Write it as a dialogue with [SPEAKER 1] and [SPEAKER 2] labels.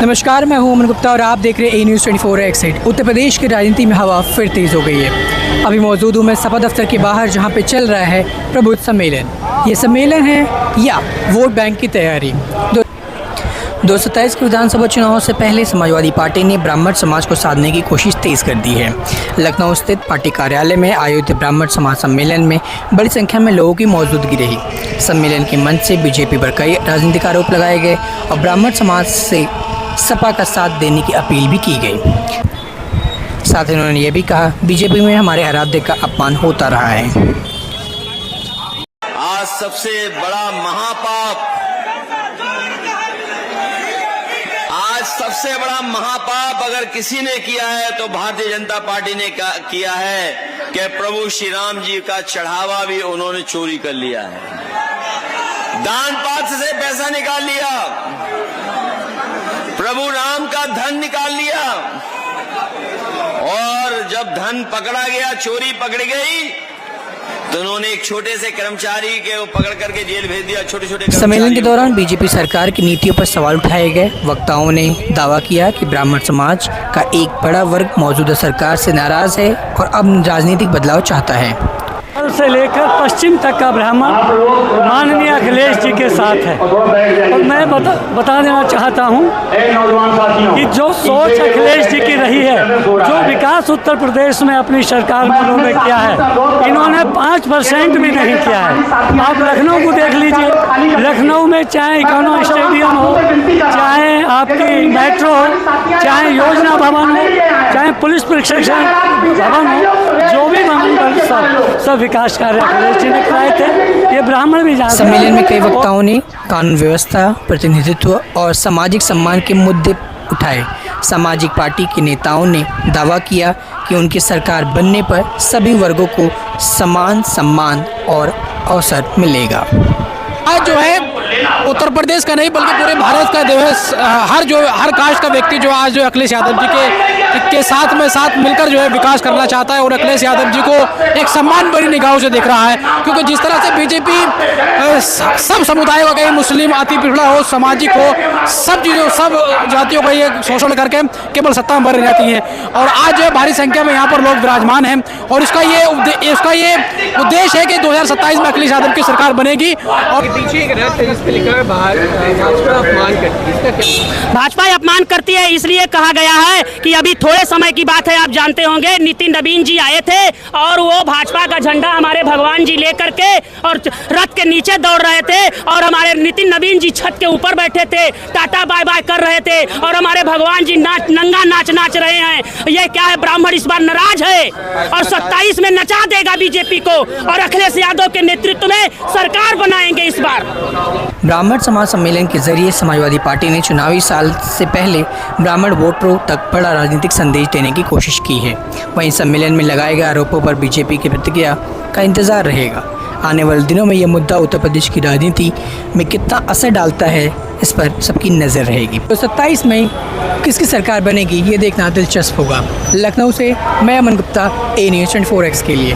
[SPEAKER 1] नमस्कार, मैं हूं अमन गुप्ता और आप देख रहे हैं A News 24/7। उत्तर प्रदेश की राजनीति में हवा फिर तेज़ हो गई है। अभी मौजूद हूं मैं सपा दफ्तर के बाहर, जहां पे चल रहा है प्रबुद्ध सम्मेलन। ये सम्मेलन है या वोट बैंक की तैयारी। 2027 के विधानसभा चुनाव से पहले समाजवादी पार्टी ने ब्राह्मण समाज को साधने की कोशिश तेज़ कर दी है। लखनऊ स्थित पार्टी कार्यालय में आयोजित ब्राह्मण समाज सम्मेलन में बड़ी संख्या में लोगों की मौजूदगी रही। सम्मेलन के मंच से बीजेपी पर कई राजनीतिक आरोप लगाए गए और ब्राह्मण समाज से सपा का साथ देने की अपील भी की गई। साथ ही उन्होंने ये भी कहा, बीजेपी में हमारे आराध्य का अपमान होता रहा है।
[SPEAKER 2] आज सबसे बड़ा महापाप अगर किसी ने किया है तो भारतीय जनता पार्टी ने किया है कि प्रभु श्री राम जी का चढ़ावा भी उन्होंने चोरी कर लिया है। दान पात्र से पैसा निकाल लिया, प्रभु राम का धन निकाल लिया, और जब धन पकड़ा गया, चोरी पकड़ी गई, तो उन्होंने एक छोटे से कर्मचारी के वो पकड़ करके जेल भेज दिया। छोटे
[SPEAKER 1] सम्मेलन के दौरान बीजेपी सरकार की नीतियों पर सवाल उठाए गए। वक्ताओं ने दावा किया कि ब्राह्मण समाज का एक बड़ा वर्ग मौजूदा सरकार से नाराज है और अब राजनीतिक बदलाव चाहता है।
[SPEAKER 3] से लेकर पश्चिम तक का ब्राह्मण माननीय अखिलेश जी के साथ है। और मैं बता देना चाहता हूं कि जो सोच अखिलेश जी की रही है, जो विकास उत्तर प्रदेश में अपनी सरकार में उन्होंने किया है, इन्होंने 5% भी नहीं किया है। आप लखनऊ को देख लीजिए, लखनऊ में चाहे इकोनो स्टेडियम हो, चाहे आपकी मेट्रो हो, चाहे योजना भवन हो, चाहे पुलिस प्रशिक्षण भवन हो, जो भी भवन सब विकास कार्य अखिलेश जी ने कराए थे। ये ब्राह्मण भी जानते हैं।
[SPEAKER 1] सम्मेलन में कई वक्ताओं ने कानून व्यवस्था, प्रतिनिधित्व और सामाजिक सम्मान के मुद्दे उठाए। सामाजिक पार्टी के नेताओं ने दावा किया कि उनकी सरकार बनने पर सभी वर्गों को समान सम्मान और अवसर मिलेगा। आज जो है उत्तर प्रदेश का नहीं बल्कि पूरे भारत का जो है हर कास्ट का व्यक्ति जो आज जो अखिलेश यादव जी के साथ मिलकर जो है विकास करना चाहता है और अखिलेश यादव जी को एक सम्मान बड़ी निगाहों से देख रहा है। क्योंकि जिस तरह से बीजेपी सब समुदायों का, मुस्लिम अति पिछड़ा हो, सामाजिक हो, सब चीज़ों सब जातियों का ये शोषण करके केवल सत्ता में बनी रहती है। और आज जो है भारी संख्या में यहाँ पर लोग विराजमान हैं और इसका ये उद्देश्य है कि 2027 में अखिलेश यादव की सरकार बनेगी। और पीछे एक रथ है जिस पे लिखा है भाजपा अपमान करती है। इसका क्या?
[SPEAKER 4] भाजपा अपमान करती है इसलिए कहा गया है कि अभी थोड़े समय की बात है, आप जानते होंगे, नितिन नवीन जी आए थे और वो भाजपा का झंडा हमारे भगवान जी लेकर के और रथ के नीचे दौड़ रहे थे और हमारे नितिन नवीन जी छत के ऊपर बैठे थे, टाटा बाय बाय कर रहे थे और हमारे भगवान जी नंगा नाच रहे हैं। ये क्या है? ब्राह्मण इस बार नाराज है और 27 में नचा देगा बीजेपी को और अखिलेश यादव के नेतृत्व में सरकार बनाएंगे इस बार।
[SPEAKER 1] ब्राह्मण समाज सम्मेलन के जरिए समाजवादी पार्टी ने चुनावी साल से पहले ब्राह्मण वोटरों तक बड़ा राजनीतिक संदेश देने की कोशिश की है। वहीं सम्मेलन में लगाए गए आरोपों पर बीजेपी की प्रतिक्रिया का इंतजार रहेगा। आने वाले दिनों में यह मुद्दा उत्तर प्रदेश की राजनीति में कितना असर डालता है, इस पर सबकी नज़र रहेगी। तो 27 में किसकी सरकार बनेगी, ये देखना दिलचस्प होगा। लखनऊ से मैं Aman Gupta, A News 24X के लिए।